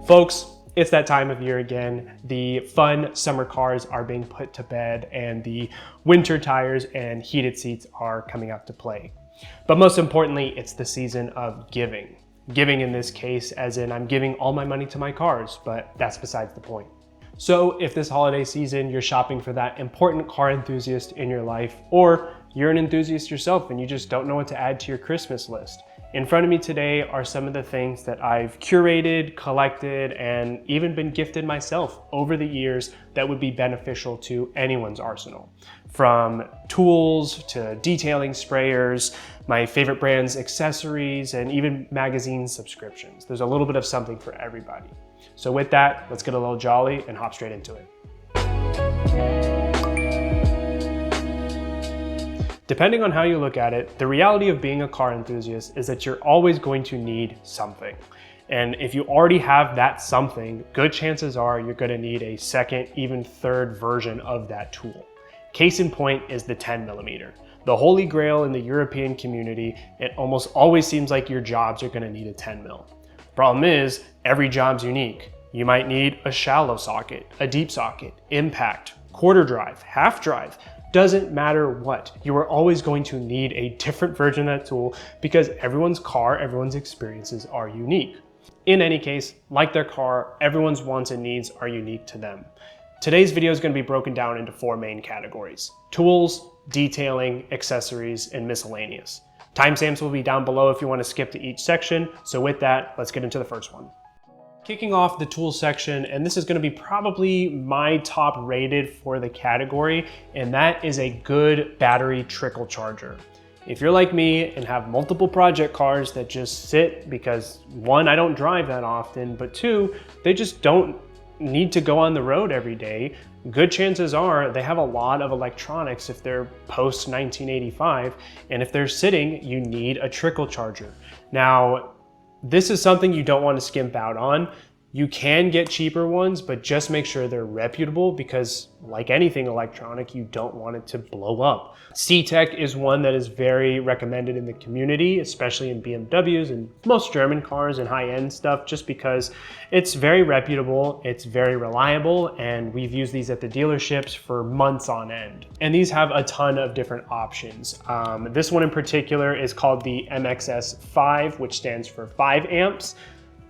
Folks, it's that time of year again. The fun summer cars are being put to bed and the winter tires and heated seats are coming out to play. But most importantly, it's the season of giving. Giving in this case, as in I'm giving all my money to my cars, but that's besides the point. So if this holiday season you're shopping for that important car enthusiast in your life, or you're an enthusiast yourself and you just don't know what to add to your Christmas list, in front of me today are some of the things that I've curated, collected, and even been gifted myself over the years that would be beneficial to anyone's arsenal. From tools to detailing sprayers, my favorite brands, accessories, and even magazine subscriptions. There's a little bit of something for everybody. So with that, let's get a little jolly and hop straight into it. Depending on how you look at it, the reality of being a car enthusiast is that you're always going to need something. And if you already have that something, good chances are you're going to need a second, even third version of that tool. Case in point is the 10mm. The holy grail in the European community, it almost always seems like your jobs are going to need a 10mm. Problem is, every job's unique. You might need a shallow socket, a deep socket, impact, quarter drive, half drive. Doesn't matter what, you are always going to need a different version of that tool because everyone's car, everyone's experiences are unique. In any case, like their car, everyone's wants and needs are unique to them. Today's video is going to be broken down into 4 main categories: tools, detailing, accessories, and miscellaneous. Timestamps will be down below if you want to skip to each section. So with that, let's get into the first one. Kicking off the tool section, and this is going to be probably my top rated for the category, and that is a good battery trickle charger. If you're like me and have multiple project cars that just sit because 1, I don't drive that often, but 2, they just don't need to go on the road every day, good chances are they have a lot of electronics if they're post 1985, and if they're sitting, you need a trickle charger. Now, this is something you don't want to skimp out on. You can get cheaper ones, but just make sure they're reputable because like anything electronic, you don't want it to blow up. C-Tech is one that is very recommended in the community, especially in BMWs and most German cars and high-end stuff, just because it's very reputable, it's very reliable, and we've used these at the dealerships for months on end. And these have a ton of different options. This one in particular is called the MXS5, which stands for 5 amps.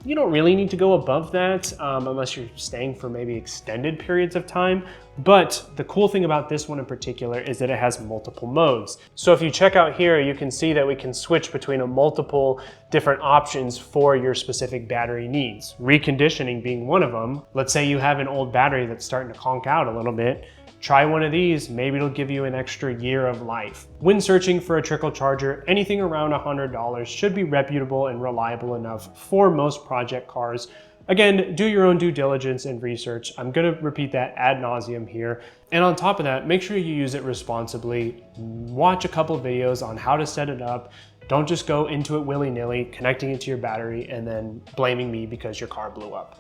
You don't really need to go above that unless you're staying for maybe extended periods of time. But the cool thing about this one in particular is that it has multiple modes. So if you check out here, you can see that we can switch between multiple different options for your specific battery needs. Reconditioning being one of them. Let's say you have an old battery that's starting to conk out a little bit. Try one of these, maybe it'll give you an extra year of life. When searching for a trickle charger, anything around $100 should be reputable and reliable enough for most project cars. Again, do your own due diligence and research. I'm gonna repeat that ad nauseum here. And on top of that, make sure you use it responsibly. Watch a couple of videos on how to set it up. Don't just go into it willy-nilly, connecting it to your battery and then blaming me because your car blew up.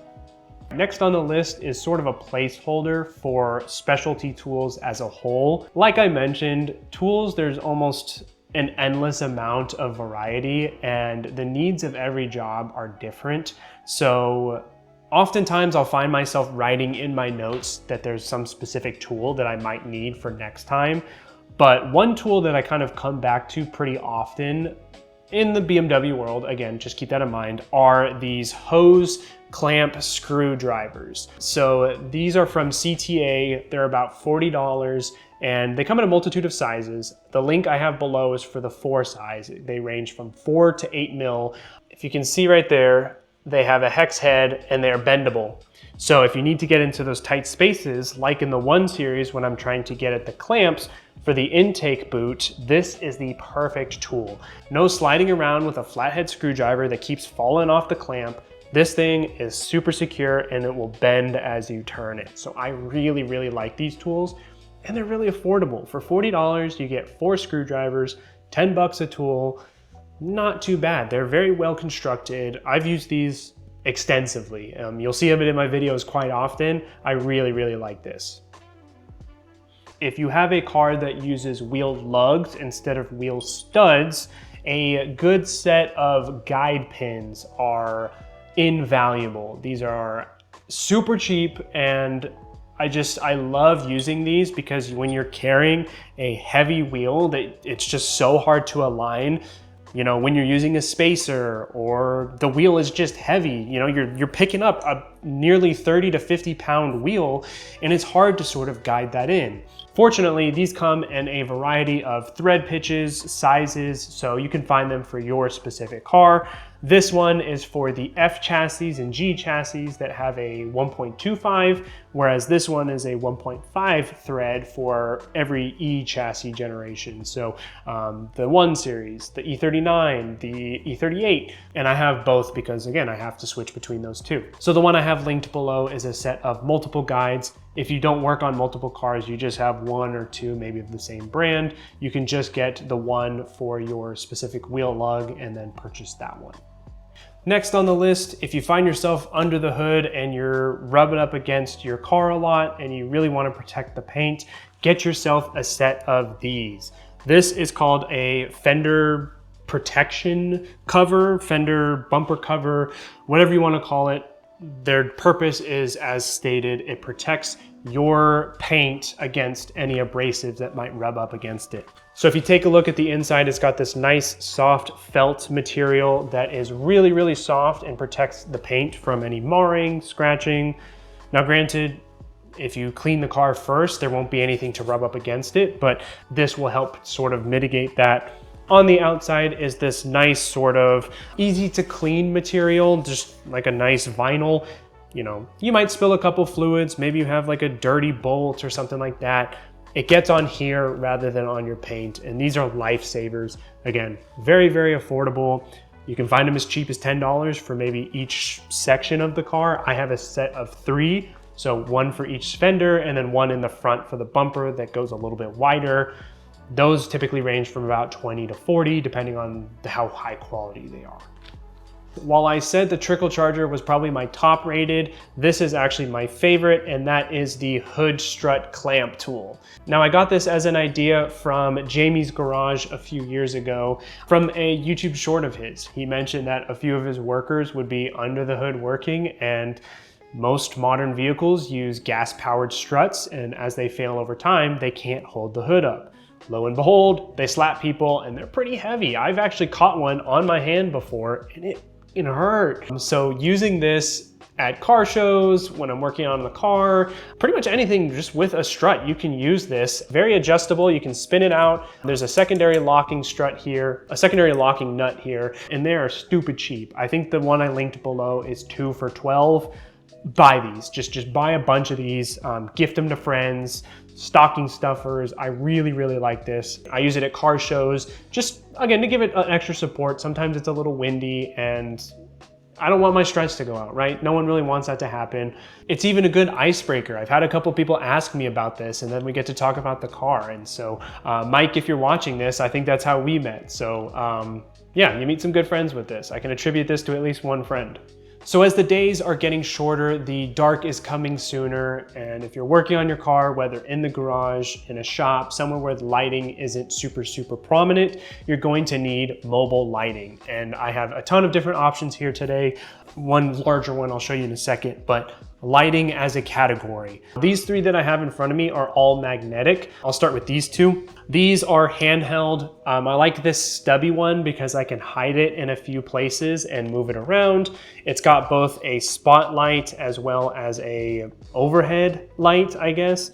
Next on the list is sort of a placeholder for specialty tools as a whole. Like I mentioned, tools, there's almost an endless amount of variety and the needs of every job are different. So oftentimes I'll find myself writing in my notes that there's some specific tool that I might need for next time. But one tool that I kind of come back to pretty often in the BMW world, again, just keep that in mind, are these hose clamp screwdrivers. So these are from CTA, they're about $40 and they come in a multitude of sizes. The link I have below is for the 4 size. They range from 4 to 8 mil. If you can see right there, they have a hex head and they're bendable. So if you need to get into those tight spaces, like in the 1 series when I'm trying to get at the clamps for the intake boot, this is the perfect tool. No sliding around with a flathead screwdriver that keeps falling off the clamp. This thing is super secure and it will bend as you turn it. So I really, really like these tools and they're really affordable. For $40, you get 4 screwdrivers, 10 bucks a tool. Not too bad. They're very well constructed. I've used these extensively. You'll see them in my videos quite often. I really, really like this. If you have a car that uses wheel lugs instead of wheel studs, a good set of guide pins are invaluable. These are super cheap, and I love using these because when you're carrying a heavy wheel that it's just so hard to align, you know, when you're using a spacer or the wheel is just heavy, you know, you're picking up a nearly 30 to 50 pound wheel, and it's hard to sort of guide that in. Fortunately, these come in a variety of thread pitches, sizes, so you can find them for your specific car. This one is for the F chassis and G chassis that have a 1.25, whereas this one is a 1.5 thread for every E chassis generation. So the 1 series, the E39, the E38, and I have both because, again, I have to switch between those two. So the one I have linked below is a set of multiple guides. If you don't work on multiple cars, you just have 1 or 2 maybe of the same brand, you can just get the one for your specific wheel lug and then purchase that one. Next on the list, if you find yourself under the hood and you're rubbing up against your car a lot and you really want to protect the paint, get yourself a set of these. This is called a Fender protection cover, Fender bumper cover, whatever you want to call it. Their purpose is, as stated, it protects your paint against any abrasives that might rub up against it. So if you take a look at the inside, it's got this nice soft felt material that is really, really soft and protects the paint from any marring, scratching. Now granted, if you clean the car first, there won't be anything to rub up against it, but this will help sort of mitigate that. On the outside is this nice sort of easy to clean material, just like a nice vinyl. You know, you might spill a couple fluids, maybe you have like a dirty bolt or something like that. It gets on here rather than on your paint, and these are lifesavers. Again, very, very affordable. You can find them as cheap as $10 for maybe each section of the car. I have a set of 3, so 1 for each fender and then 1 in the front for the bumper that goes a little bit wider. Those typically range from about 20 to 40, depending on how high quality they are. While I said the Trickle charger was probably my top rated, this is actually my favorite, and that is the hood strut clamp tool. Now I got this as an idea from Jamie's Garage a few years ago from a YouTube short of his. He mentioned that a few of his workers would be under the hood working, and most modern vehicles use gas-powered struts, and as they fail over time, they can't hold the hood up. Lo and behold, they slap people and they're pretty heavy. I've actually caught one on my hand before and it hurt. So using this at car shows, when I'm working on the car, pretty much anything just with a strut, you can use this. Very adjustable, you can spin it out. There's a secondary locking strut here, a secondary locking nut here, and they are stupid cheap. I think the one I linked below is 2 for $12. Buy these, just buy a bunch of these, gift them to friends, stocking stuffers. I really, really like this. I use it at car shows, just again, to give it an extra support. Sometimes it's a little windy and I don't want my struts to go out, right? No one really wants that to happen. It's even a good icebreaker. I've had a couple people ask me about this, and then we get to talk about the car. And so, Mike, if you're watching this, I think that's how we met. So yeah, you meet some good friends with this. I can attribute this to at least one friend. So as the days are getting shorter, the dark is coming sooner, and if you're working on your car, whether in the garage, in a shop, somewhere where the lighting isn't super prominent, you're going to need mobile lighting. And I have a ton of different options here today. One larger one I'll show you in a second, but lighting as a category. These 3 that I have in front of me are all magnetic. I'll start with these 2. These are handheld. I like this stubby one because I can hide it in a few places and move it around. It's got both a spotlight as well as a overhead light, I guess.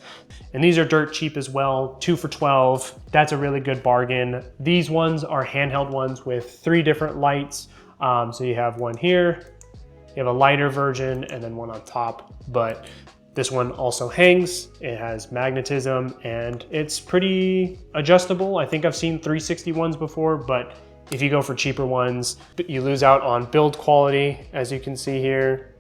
And these are dirt cheap as well, 2 for $12. That's a really good bargain. These ones are handheld ones with 3 different lights. So you have one here, you have a lighter version, and then one on top, but this one also hangs. It has magnetism and it's pretty adjustable. I think I've seen 360 ones before, but if you go for cheaper ones, you lose out on build quality, as you can see here,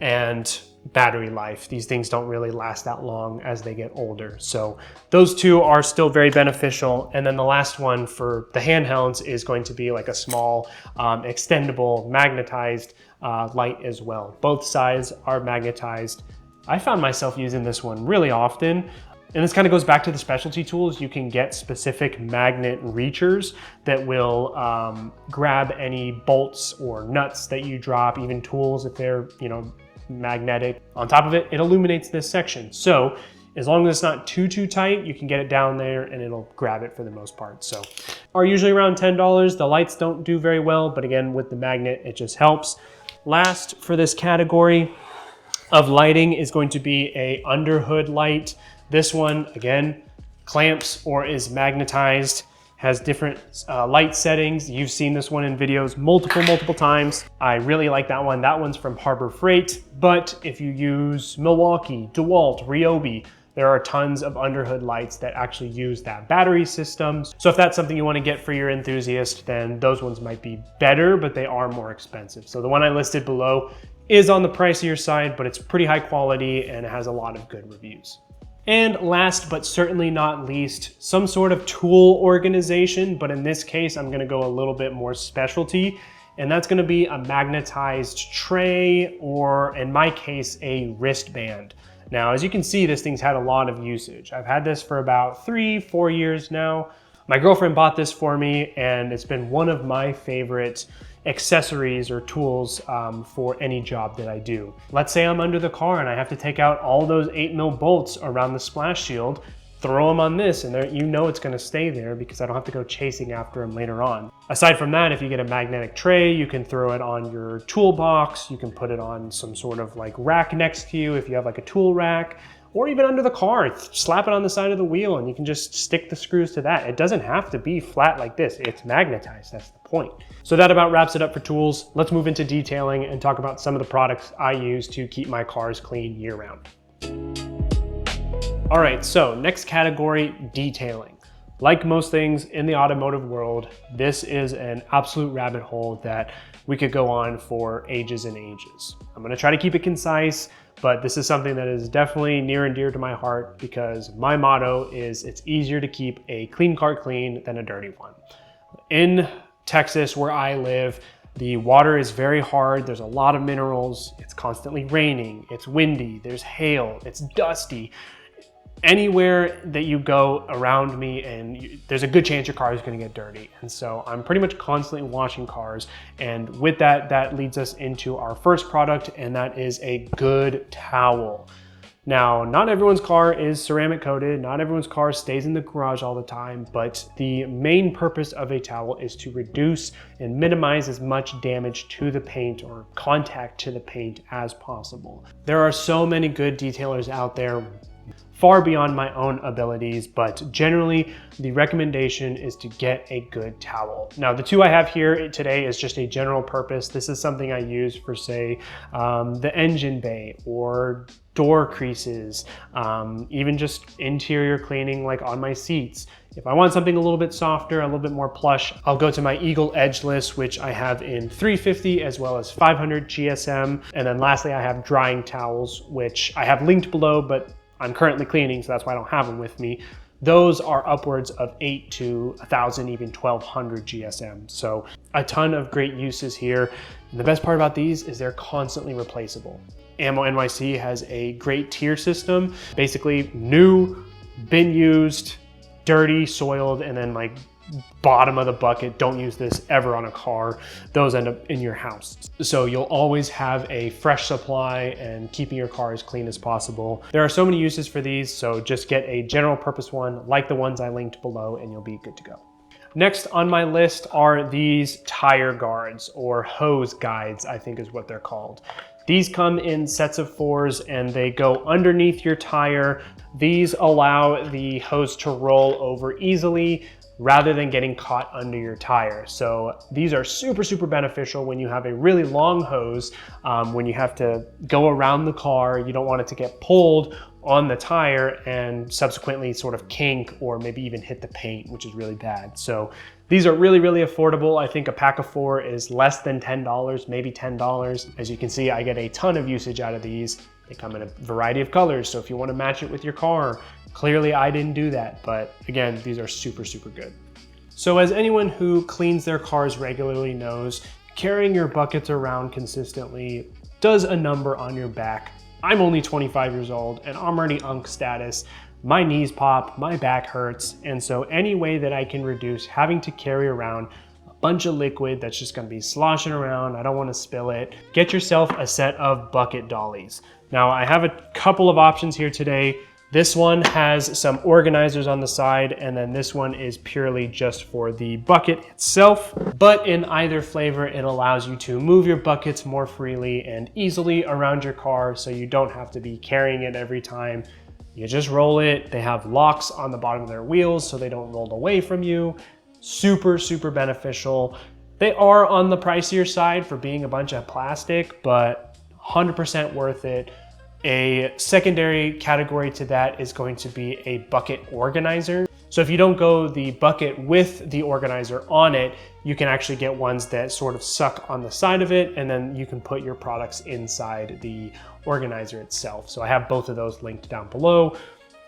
and battery life. These things don't really last that long as they get older. So those 2 are still very beneficial. And then the last one for the handhelds is going to be like a small extendable magnetized light as well. Both sides are magnetized. I found myself using this one really often. And this kind of goes back to the specialty tools. You can get specific magnet reachers that will grab any bolts or nuts that you drop, even tools if they're, magnetic. On top of it, it illuminates this section. So as long as it's not too tight, you can get it down there and it'll grab it for the most part. So are usually around $10. The lights don't do very well, but again, with the magnet, it just helps. Last for this category of lighting is going to be a underhood light. This one, again, clamps or is magnetized, has different light settings. You've seen this one in videos multiple times. I really like that one. That one's from Harbor Freight, but if you use Milwaukee, DeWalt, Ryobi, there are tons of underhood lights that actually use that battery system. So if that's something you want to get for your enthusiast, then those ones might be better, but they are more expensive. So the one I listed below is on the pricier side, but it's pretty high quality and it has a lot of good reviews. And last but certainly not least, some sort of tool organization, but in this case, I'm gonna go a little bit more specialty, and that's gonna be a magnetized tray, or in my case, a wristband. Now, as you can see, this thing's had a lot of usage. I've had this for about 3-4 years now. My girlfriend bought this for me, and it's been one of my favorite accessories or tools for any job that I do. Let's say I'm under the car and I have to take out all those 8mm bolts around the splash shield, throw them on this, and it's gonna stay there because I don't have to go chasing after them later on. Aside from that, if you get a magnetic tray, you can throw it on your toolbox, you can put it on some sort of like rack next to you if you have like a tool rack, or even under the car, slap it on the side of the wheel and you can just stick the screws to that. It doesn't have to be flat like this, it's magnetized, that's the point. So that about wraps it up for tools. Let's move into detailing and talk about some of the products I use to keep my cars clean year round. All right, so next category, detailing. Like most things in the automotive world, this is an absolute rabbit hole that we could go on for ages and ages. I'm gonna try to keep it concise, but this is something that is definitely near and dear to my heart because my motto is it's easier to keep a clean car clean than a dirty one. In Texas, where I live, the water is very hard. There's a lot of minerals. It's constantly raining. It's windy. There's hail. It's dusty. Anywhere that you go around me and there's a good chance your car is going to get dirty. And so I'm pretty much constantly washing cars. And with that, that leads us into our first product, and that is a good towel. Now, not everyone's car is ceramic coated. Not everyone's car stays in the garage all the time, but the main purpose of a towel is to reduce and minimize as much damage to the paint or contact to the paint as possible. There are so many good detailers out there, far beyond my own abilities, but generally the recommendation is to get a good towel. Now, the two I have here today is just a general purpose. This is something I use for, say, the engine bay or door creases, even just interior cleaning like on my seats. If I want something a little bit softer, a little bit more plush, I'll go to my Eagle Edgeless, which I have in 350 as well as 500 GSM. And then lastly, I have drying towels, which I have linked below, but I'm currently cleaning, so that's why I don't have them with me. Those are upwards of 8 to 1,000, even 1,200 GSM. So a ton of great uses here. And the best part about these is they're constantly replaceable. Ammo NYC has a great tier system, basically new, been used, dirty, soiled, and then like bottom of the bucket, don't use this ever on a car. Those end up in your house. So you'll always have a fresh supply and keeping your car as clean as possible. There are so many uses for these, so just get a general purpose one like the ones I linked below and you'll be good to go. Next on my list are these tire guards, or hose guides, I think is what they're called. These come in sets of 4s and they go underneath your tire. These allow the hose to roll over easily rather than getting caught under your tire. So these are super beneficial when you have a really long hose, when you have to go around the car, you don't want it to get pulled on the tire and subsequently sort of kink or maybe even hit the paint, which is really bad. So these are really affordable. I think a pack of 4 is less than $10, maybe $10. As you can see, I get a ton of usage out of these. They come in a variety of colors, so if you want to match it with your car, clearly I didn't do that, but again, these are super good. So as anyone who cleans their cars regularly knows, carrying your buckets around consistently does a number on your back. I'm only 25 years old and I'm already UNC status. my knees pop, my back hurts. And so any way that I can reduce having to carry around a bunch of liquid that's just gonna be sloshing around, I don't wanna spill it, get yourself a set of bucket dollies. Now I have a couple of options here today. This one has some organizers on the side, and then this one is purely just for the bucket itself. But in either flavor, it allows you to move your buckets more freely and easily around your car, so you don't have to be carrying it every time. You just roll it. They have locks on the bottom of their wheels so they don't roll away from you. Super, super beneficial. They are on the pricier side for being a bunch of plastic, but 100% worth it. A secondary category to that is going to be a bucket organizer. So if you don't go the bucket with the organizer on it, you can actually get ones that sort of suck on the side of it, and then you can put your products inside the organizer itself. So I have both of those linked down below.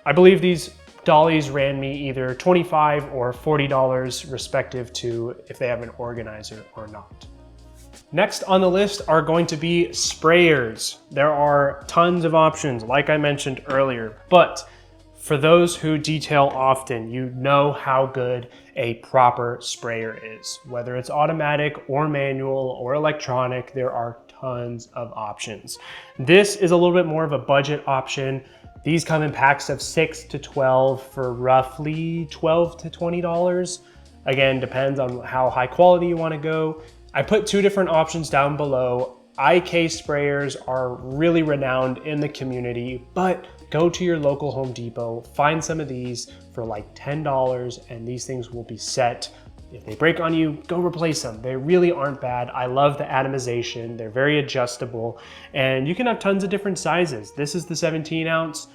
I believe these dollies ran me either $25 or $40 respective to if they have an organizer or not. Next on the list are going to be sprayers. There are tons of options, like I mentioned earlier, but for those who detail often, you know how good a proper sprayer is. Whether it's automatic or manual or electronic, there are tons of options. This is a little bit more of a budget option. These come in packs of 6 to 12 for roughly $12 to $20. Again, depends on how high quality you want to go. I put two different options down below. IK sprayers are really renowned in the community, but go to your local Home Depot, find some of these for like $10, and these things will be set. If they break on you, go replace them. They really aren't bad. I love the atomization. They're very adjustable, and you can have tons of different sizes. This is the 17 ounce.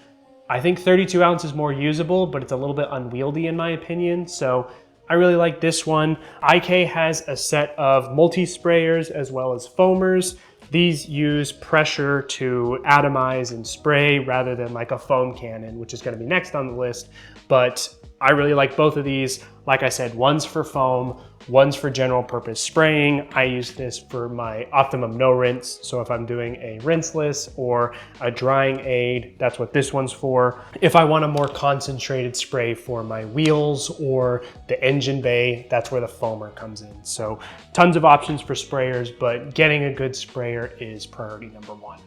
I think 32 ounce is more usable, but it's a little bit unwieldy in my opinion. So I really like this one. IK has a set of multi-sprayers as well as foamers. These use pressure to atomize and spray rather than like a foam cannon, which is going to be next on the list. But I really like both of these. Like I said, one's for foam, one's for general purpose spraying. I use this for my optimum no rinse. So if I'm doing a rinseless or a drying aid, that's what this one's for. If I want a more concentrated spray for my wheels or the engine bay, that's where the foamer comes in. So tons of options for sprayers, but getting a good sprayer is priority number one.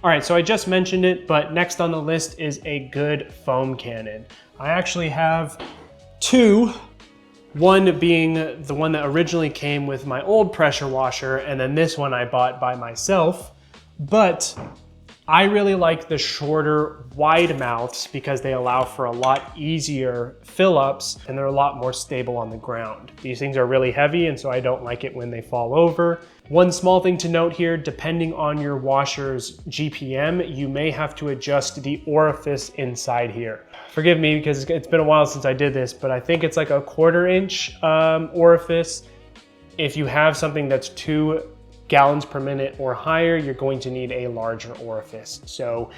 All right, so I just mentioned it, but next on the list is a good foam cannon. I actually have two, one being the one that originally came with my old pressure washer, and then this one I bought by myself. But I really like the shorter wide mouths because they allow for a lot easier fill ups and they're a lot more stable on the ground. These things are really heavy, and so I don't like it when they fall over. One small thing to note here, depending on your washer's GPM, you may have to adjust the orifice inside here. Forgive me because it's been a while since I did this, but I think it's like a 1/4 inch orifice. If you have something that's 2 gallons per minute or higher, you're going to need a larger orifice. So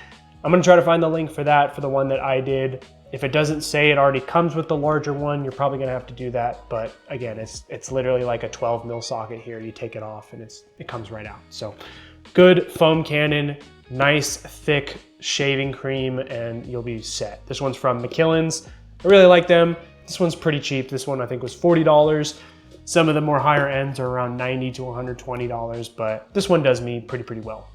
I'm gonna try to find the link for that for the one that I did. If it doesn't say it already comes with the larger one, you're probably gonna have to do that. But again, it's literally like a 12 mil socket here. You take it off and it comes right out. So good foam cannon, nice thick shaving cream, and you'll be set. This one's from McKillen's. I really like them. This one's pretty cheap. This one I think was $40. Some of the more higher ends are around $90 to $120, but this one does me pretty well.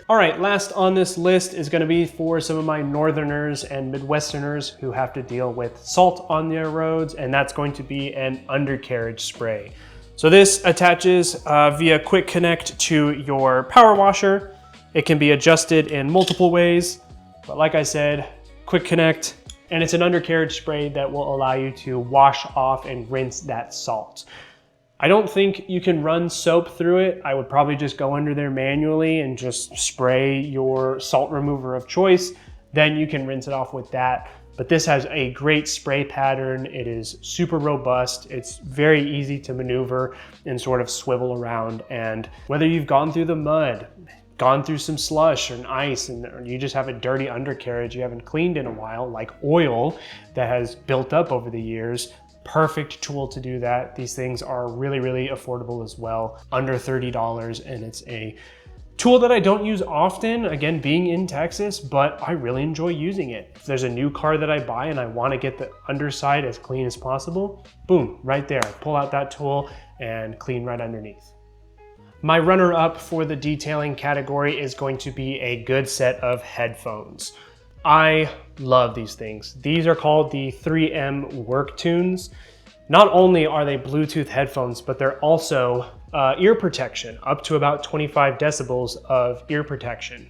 All right, last on this list is gonna be for some of my Northerners and Midwesterners who have to deal with salt on their roads, and that's going to be an undercarriage spray. So this attaches via quick connect to your power washer. It can be adjusted in multiple ways, but like I said, quick connect, and it's an undercarriage spray that will allow you to wash off and rinse that salt. I don't think you can run soap through it. I would probably just go under there manually and just spray your salt remover of choice. Then you can rinse it off with that. But this has a great spray pattern. It is super robust. It's very easy to maneuver and sort of swivel around. And whether you've gone through the mud, gone through some slush and ice, and you just have a dirty undercarriage you haven't cleaned in a while, like oil that has built up over the years, perfect tool to do that. These things are really affordable as well, under $30, and it's a Tool that I don't use often, again, being in Texas, but I really enjoy using it. If there's a new car that I buy and I want to get the underside as clean as possible, boom, right there. Pull out that tool and clean right underneath. My runner-up for the detailing category is going to be a good set of headphones. I love these things. These are called the 3M worktunes. Not only are they Bluetooth headphones, but they're also ear protection, up to about 25 decibels of ear protection.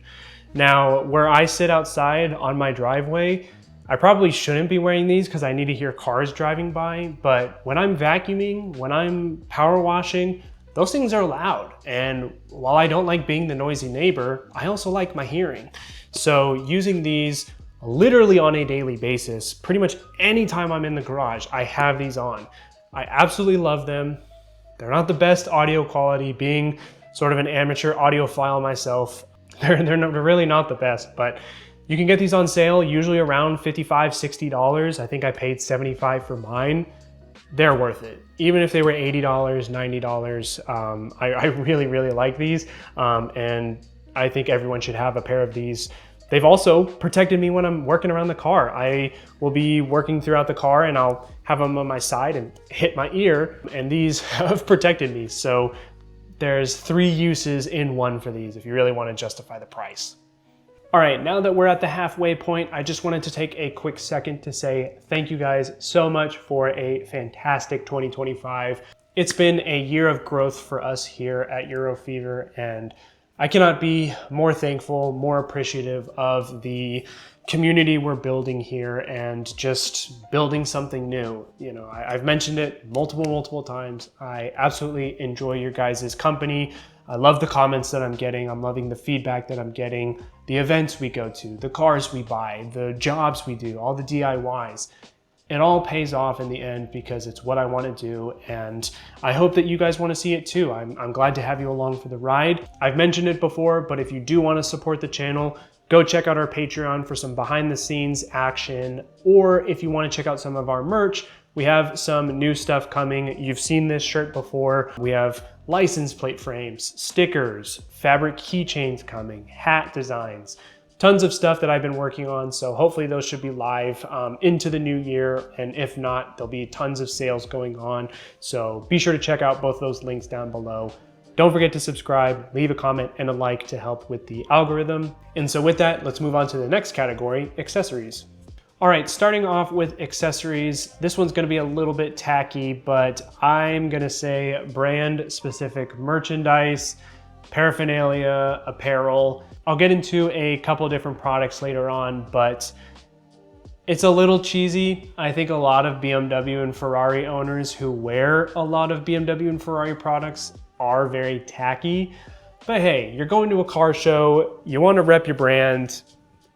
Now, where I sit outside on my driveway, I probably shouldn't be wearing these because I need to hear cars driving by, but when I'm vacuuming, when I'm power washing, those things are loud. And while I don't like being the noisy neighbor, I also like my hearing. So using these literally on a daily basis, pretty much anytime I'm in the garage, I have these on. I absolutely love them. They're not the best audio quality, being sort of an amateur audiophile myself. They're really not the best, but you can get these on sale, usually around $55, $60. I think I paid $75 for mine. They're worth it. Even if they were $80, $90, I really, really like these. And I think everyone should have a pair of these. They've also protected me when I'm working around the car. I will be working throughout the car and I'll have them on my side and hit my ear, and these have protected me. So there's 3 uses in one for these if you really want to justify the price. All right, now that we're at the halfway point, I just wanted to take a quick second to say thank you guys so much for a fantastic 2025. It's been a year of growth for us here at Eurofever, and I cannot be more thankful, more appreciative of the community we're building here and just building something new. You know, I've mentioned it multiple times. I absolutely enjoy your guys' company. I love the comments that I'm getting. I'm loving the feedback that I'm getting, the events we go to, the cars we buy, the jobs we do, all the DIYs. It all pays off in the end because it's what I want to do, and I hope that you guys want to see it too. I'm glad to have you along for the ride. I've mentioned it before, but if you do want to support the channel, go check out our Patreon for some behind the scenes action, or if you want to check out some of our merch, we have some new stuff coming. You've seen this shirt before. We have license plate frames, stickers, fabric keychains coming, hat designs, tons of stuff that I've been working on, so hopefully those should be live into the new year, and if not, there'll be tons of sales going on, so be sure to check out both those links down below. Don't forget to subscribe, leave a comment and a like to help with the algorithm. And so with that, let's move on to the next category, accessories. All right, starting off with accessories, this one's gonna be a little bit tacky, but I'm gonna say brand-specific merchandise, paraphernalia, apparel. I'll get into a couple different products later on, but it's a little cheesy. I think a lot of BMW and Ferrari owners who wear a lot of BMW and Ferrari products are very tacky. But hey, you're going to a car show, you want to rep your brand.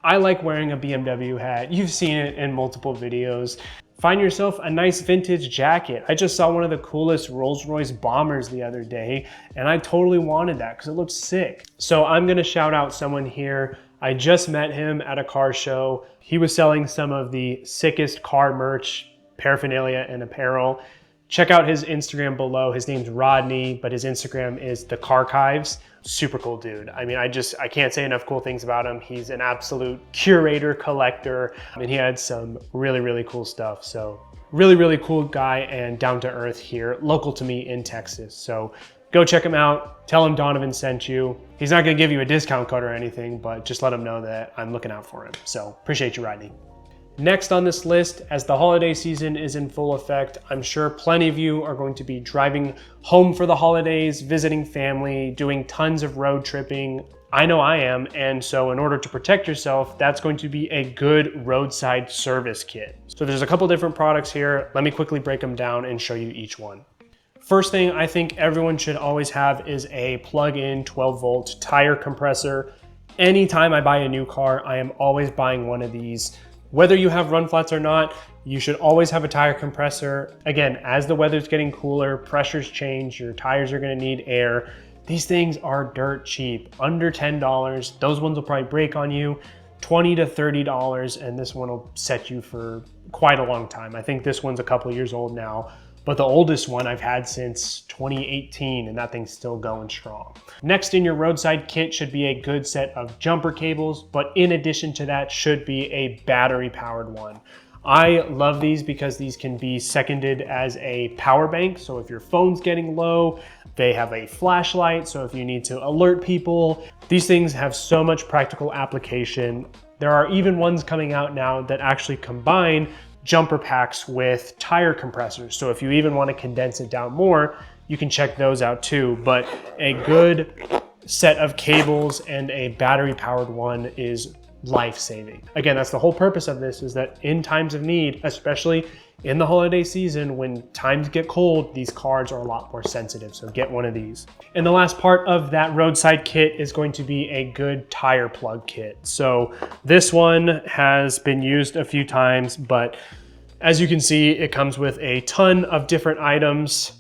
I like wearing a BMW hat. You've seen it in multiple videos. Find yourself a nice vintage jacket. I just saw one of the coolest Rolls-Royce bombers the other day, and I totally wanted that because it looked sick. So I'm gonna shout out someone here. I just met him at a car show. He was selling some of the sickest car merch, paraphernalia, and apparel. Check out his Instagram below. His name's Rodney, but his Instagram is The Carchives. Super cool dude. I mean, I can't say enough cool things about him. He's an absolute curator, collector, and he had some really, really cool stuff. So really, really cool guy and down to earth here, local to me in Texas. So go check him out. Tell him Donovan sent you. He's not gonna give you a discount code or anything, but just let him know that I'm looking out for him. So appreciate you, Rodney. Next on this list, as the holiday season is in full effect, I'm sure plenty of you are going to be driving home for the holidays, visiting family, doing tons of road tripping. I know I am, and so in order to protect yourself, that's going to be a good roadside service kit. So there's a couple different products here. Let me quickly break them down and show you each one. First thing I think everyone should always have is a plug-in 12-volt tire compressor. Anytime I buy a new car, I am always buying one of these. Whether you have run flats or not, you should always have a tire compressor. Again, as the weather's getting cooler, pressures change, your tires are gonna need air. These things are dirt cheap, under $10. Those ones will probably break on you, $20 to $30, and this one will set you for quite a long time. I think this one's a couple years old now, but the oldest one I've had since 2018, and that thing's still going strong. Next in your roadside kit should be a good set of jumper cables, but in addition to that should be a battery powered one. I love these because these can be seconded as a power bank. So if your phone's getting low, they have a flashlight. So if you need to alert people, these things have so much practical application. There are even ones coming out now that actually combine jumper packs with tire compressors. So if you even want to condense it down more, you can check those out too. But a good set of cables and a battery powered one is life-saving. Again, that's the whole purpose of this, is that in times of need, especially in the holiday season when times get cold, these cars are a lot more sensitive, so get one of these. And the last part of that roadside kit is going to be a good tire plug kit. So this one has been used a few times, but as you can see, it comes with a ton of different items,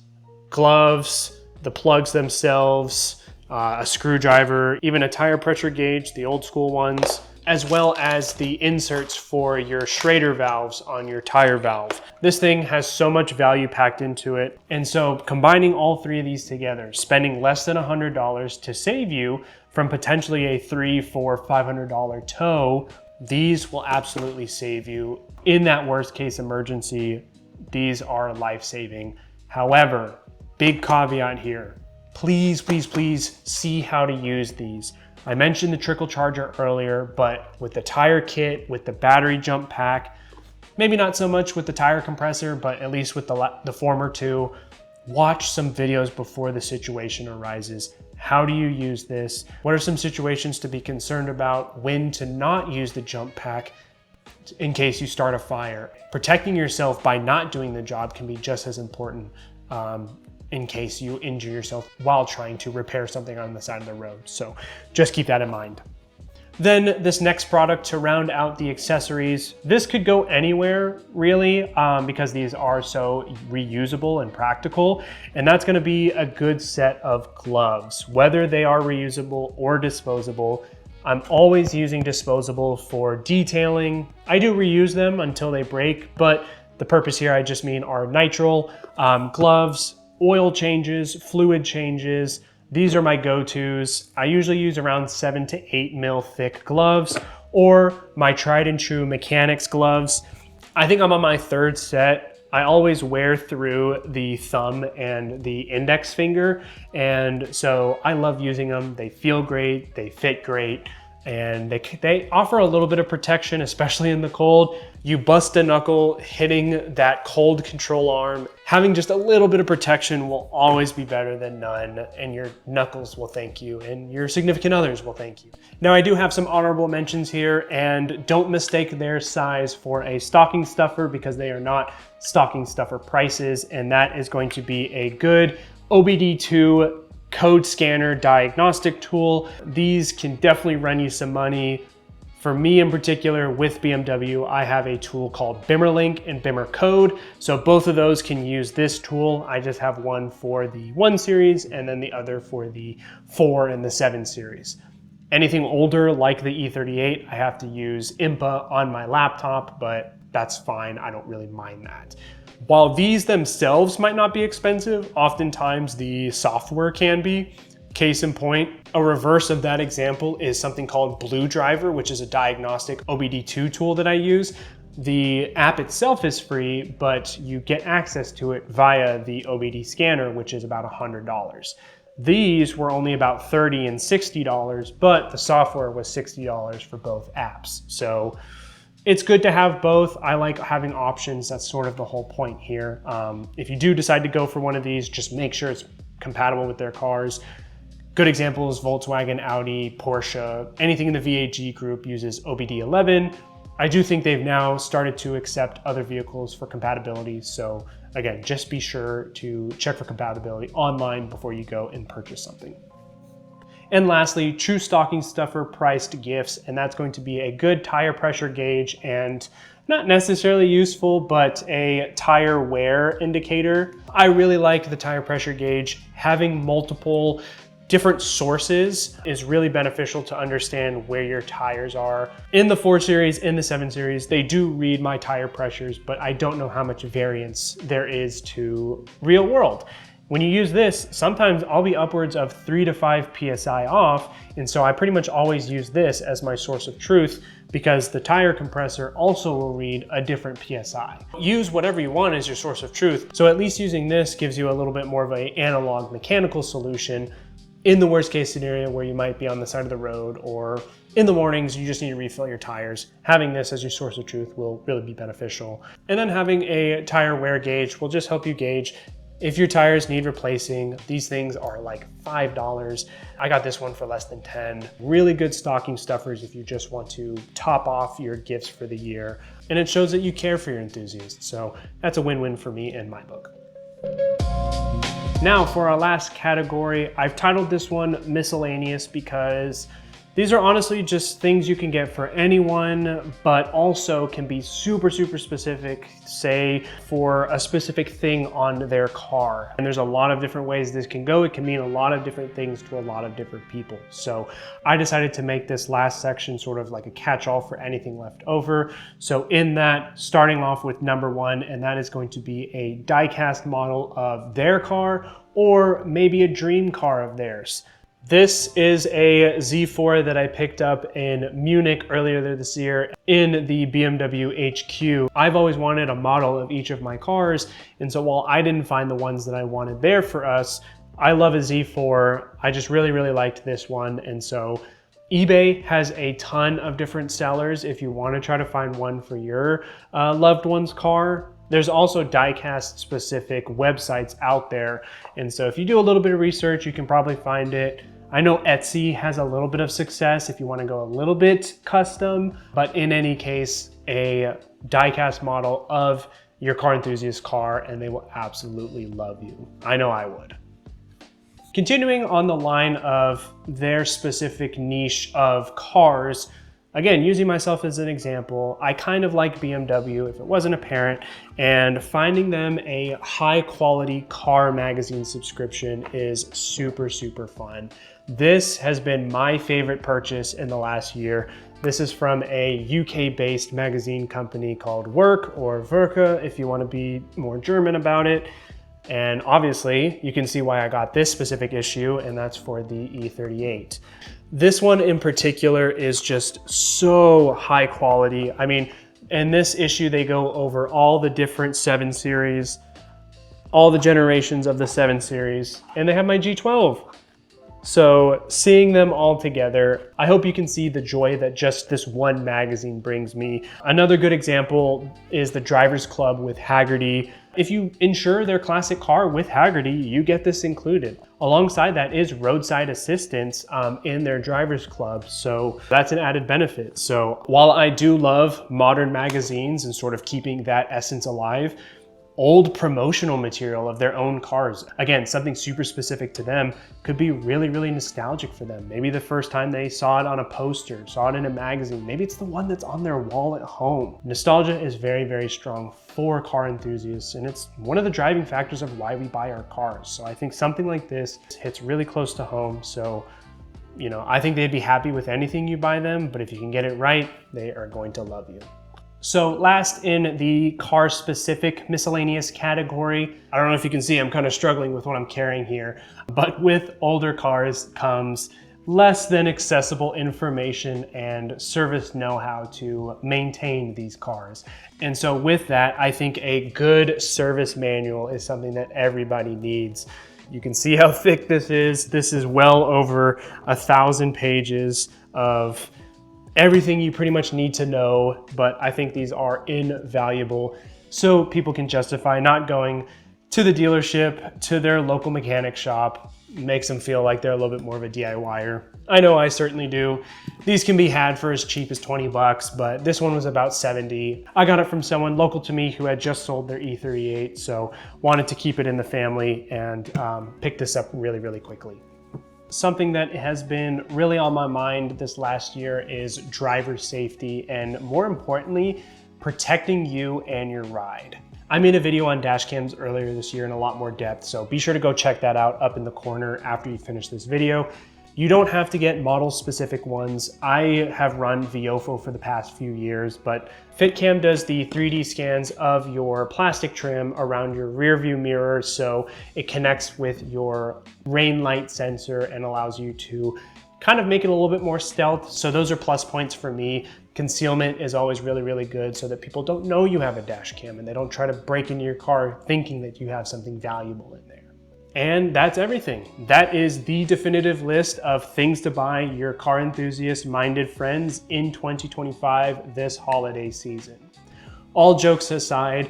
gloves, the plugs themselves, a screwdriver, even a tire pressure gauge, the old school ones, as well as the inserts for your Schrader valves on your tire valve. This thing has so much value packed into it. And so combining all three of these together, spending less than $100 to save you from potentially a $300, $400, $500 tow, these will absolutely save you. In that worst case emergency, these are life-saving. However, big caveat here, please, please, please see how to use these. I mentioned the Trickle charger earlier, but with the tire kit, with the battery jump pack, maybe not so much with the tire compressor, but at least with the former two, watch some videos before the situation arises. How do you use this? What are some situations to be concerned about? When to not use the jump pack in case you start a fire? Protecting yourself by not doing the job can be just as important in case you injure yourself while trying to repair something on the side of the road. So just keep that in mind. Then this next product to round out the accessories, this could go anywhere really, because these are so reusable and practical, and that's gonna be a good set of gloves. Whether they are reusable or disposable, I'm always using disposable for detailing. I do reuse them until they break, but the purpose here I just mean are nitrile gloves, oil changes, fluid changes. These are my go-tos. I usually use around 7 to 8 mil thick gloves, or my tried and true mechanics gloves. I think I'm on my third set. I always wear through the thumb and the index finger, and so I love using them. They feel great, they fit great, and they offer a little bit of protection, especially in the cold. You bust a knuckle hitting that cold control arm. Having just a little bit of protection will always be better than none, and your knuckles will thank you, and your significant others will thank you. Now, I do have some honorable mentions here, and don't mistake their size for a stocking stuffer, because they are not stocking stuffer prices, and that is going to be a good OBD2 code scanner diagnostic tool. These can definitely run you some money. For me in particular, with BMW, I have a tool called BimmerLink and BimmerCode. So both of those can use this tool. I just have one for the 1 series and then the other for the 4 and the 7 series. Anything older like the E38, I have to use IMPA on my laptop, but that's fine. I don't really mind that. While these themselves might not be expensive, oftentimes the software can be. Case in point, a reverse of that example is something called Blue Driver, which is a diagnostic OBD2 tool that I use. The app itself is free, but you get access to it via the OBD scanner, which is about $100. These were only about $30 and $60, but the software was $60 for both apps. So it's good to have both. I like having options. That's sort of the whole point here. If you do decide to go for one of these, just make sure it's compatible with their cars. Good examples, Volkswagen, Audi, Porsche, anything in the VAG group uses OBD11. I do think they've now started to accept other vehicles for compatibility. So again, just be sure to check for compatibility online before you go and purchase something. And lastly, true stocking stuffer priced gifts, and that's going to be a good tire pressure gauge and not necessarily useful, but a tire wear indicator. I really like the tire pressure gauge. Having multiple different sources is really beneficial to understand where your tires are. In the 4 Series, in the 7 Series, they do read my tire pressures, but I don't know how much variance there is to real world. When you use this, sometimes I'll be upwards of 3 to 5 PSI off, and so I pretty much always use this as my source of truth because the tire compressor also will read a different PSI. Use whatever you want as your source of truth, so at least using this gives you a little bit more of an analog mechanical solution in the worst case scenario where you might be on the side of the road or in the mornings you just need to refill your tires. Having this as your source of truth will really be beneficial. And then having a tire wear gauge will just help you gauge if your tires need replacing. These things are like $5. I got this one for less than 10. Really good stocking stuffers if you just want to top off your gifts for the year. And it shows that you care for your enthusiasts. So that's a win-win for me in my book. Now for our last category, I've titled this one Miscellaneous because these are honestly just things you can get for anyone, but also can be super, super specific, say for a specific thing on their car. And there's a lot of different ways this can go. It can mean a lot of different things to a lot of different people. So I decided to make this last section sort of like a catch-all for anything left over. So in that, starting off with number 1, and that is going to be a diecast model of their car or maybe a dream car of theirs. This is a Z4 that I picked up in Munich earlier this year in the BMW HQ. I've always wanted a model of each of my cars, and so while I didn't find the ones that I wanted there for us, I love a Z4. I just really, really liked this one, and so eBay has a ton of different sellers if you want to try to find one for your loved one's car. There's also diecast specific websites out there, and so if you do a little bit of research, you can probably find it. I know Etsy has a little bit of success if you want to go a little bit custom, but in any case, a diecast model of your car enthusiast car and they will absolutely love you. I know I would. Continuing on the line of their specific niche of cars, again, using myself as an example, I kind of like BMW if it wasn't apparent, and finding them a high quality car magazine subscription is super, super fun. This has been my favorite purchase in the last year. This is from a UK-based magazine company called Work, or Werke if you want to be more German about it. And obviously you can see why I got this specific issue, and that's for the E38. This one in particular is just so high quality. I mean, in this issue, they go over all the different 7 Series, all the generations of the 7 Series, and they have my G12. So seeing them all together, I hope you can see the joy that just this one magazine brings me. Another good example is the Drivers Club with Haggerty. If you insure their classic car with Haggerty, you get this included. Alongside that is roadside assistance in their Drivers Club, so that's an added benefit. So while I do love modern magazines and sort of keeping that essence alive, old promotional material of their own cars, again, something super specific to them, could be really, really nostalgic for them. Maybe the first time they saw it on a poster, saw it in a magazine, maybe it's the one that's on their wall at home. Nostalgia is very, very strong for car enthusiasts, and it's one of the driving factors of why we buy our cars. So I think something like this hits really close to home. So, you know, I think they'd be happy with anything you buy them, but if you can get it right, they are going to love you. So last in the car specific miscellaneous category, I don't know if you can see, I'm kind of struggling with what I'm carrying here, but with older cars comes less than accessible information and service know-how to maintain these cars. And so with that, I think a good service manual is something that everybody needs. You can see how thick this is. This is well over 1,000 pages of everything you pretty much need to know, but I think these are invaluable so people can justify not going to the dealership, to their local mechanic shop. Makes them feel like they're a little bit more of a DIYer. I know I certainly do. These can be had for as cheap as 20 bucks, but this one was about 70. I got it from someone local to me who had just sold their E38, so wanted to keep it in the family and picked this up really, really quickly. Something that has been really on my mind this last year is driver safety, and more importantly, protecting you and your ride. I made a video on dash cams earlier this year in a lot more depth, so be sure to go check that out up in the corner after you finish this video. You don't have to get model-specific ones. I have run Viofo for the past few years, but FitCam does the 3D scans of your plastic trim around your rear view mirror, so it connects with your rain light sensor and allows you to kind of make it a little bit more stealth. So those are plus points for me. Concealment is always really, really good so that people don't know you have a dash cam and they don't try to break into your car thinking that you have something valuable in there. And that's everything. That is the definitive list of things to buy your car enthusiast minded friends in 2025 this holiday season. All jokes aside,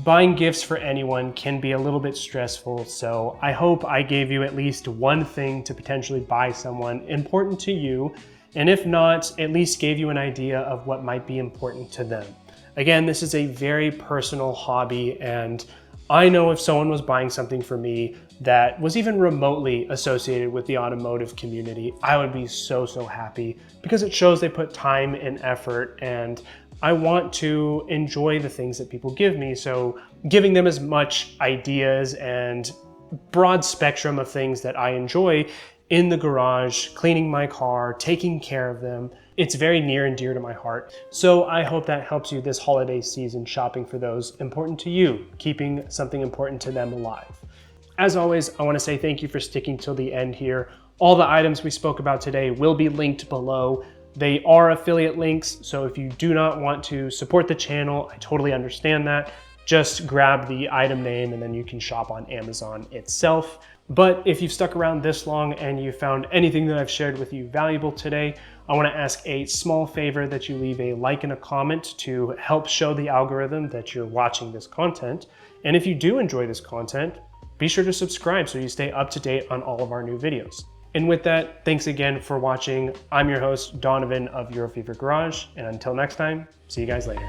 buying gifts for anyone can be a little bit stressful, so I hope I gave you at least one thing to potentially buy someone important to you, and if not, at least gave you an idea of what might be important to them. Again, this is a very personal hobby, and I know if someone was buying something for me that was even remotely associated with the automotive community, I would be so happy because it shows they put time and effort, and I want to enjoy the things that people give me. So giving them as much ideas and broad spectrum of things that I enjoy in the garage, cleaning my car, taking care of them, it's very near and dear to my heart. So I hope that helps you this holiday season shopping for those important to you, keeping something important to them alive. As always, I want to say thank you for sticking till the end here. All the items we spoke about today will be linked below. They are affiliate links, so if you do not want to support the channel, I totally understand that. Just grab the item name and then you can shop on Amazon itself. But if you've stuck around this long and you found anything that I've shared with you valuable today, I want to ask a small favor that you leave a like and a comment to help show the algorithm that you're watching this content. And if you do enjoy this content, be sure to subscribe so you stay up to date on all of our new videos. And with that, thanks again for watching. I'm your host, Donovan of Eurofever Garage, and until next time, see you guys later.